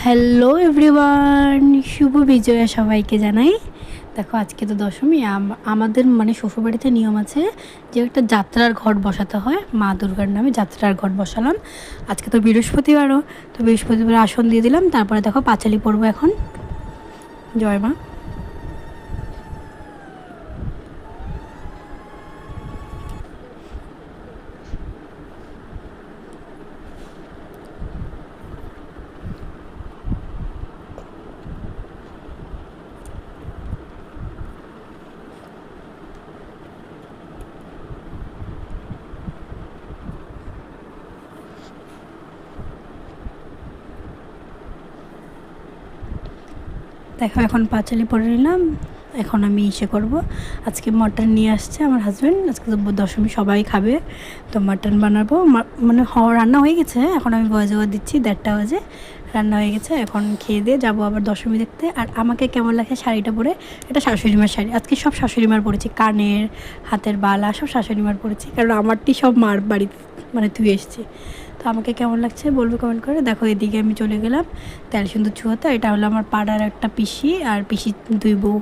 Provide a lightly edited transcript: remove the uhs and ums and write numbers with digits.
Hello everyone, শুভ বিজয়া সবাইকে জানাই। দেখো আজকে তো দশমী। আমাদের মানে শ্বশুরবাড়িতে নিয়ম আছে যে একটা যাত্রার ঘট বসাতে হয়, মা দুর্গার নামে যাত্রার ঘট বসালাম। আজকে তো বৃহস্পতিবারও, তো বৃহস্পতিবার আসন দিয়ে দিলাম। তারপরে দেখো পাঁচালি পড়বো এখন। জয় মা। দেখো এখন পাঁচালি পরে নিলাম। এখন আমি করব। আজকে মাটন নিয়ে আসছে আমার হাজব্যান্ড। আজকে তো দশমী, সবাই খাবে, তো মাটন বানাবো। মানে রান্না হয়ে গেছে, এখন আমি ভয়েস ওভার দিচ্ছি। 1:30 বাজে রান্না হয়ে গেছে। এখন খেয়ে দিয়ে যাবো আবার দশমী দেখতে। আর আমাকে কেমন লাগে শাড়িটা পরে, এটা শাশুড়িমার শাড়ি। আজকে সব শাশুড়িমার পরেছি, কানের, হাতের বালা সব শাশুড়িমার পরেছি, কারণ আমারটি সব মার বাড়িতে মানে তুই এসছি। তো আমাকে কেমন লাগছে বলবে কমেন্ট করে। দেখো এদিকে আমি চলে গেলাম তেল সিন্দুর ছুঁয়াতে। এটা হলো আমার পাড়ার একটা পিসি আর পিসি দুই বউ।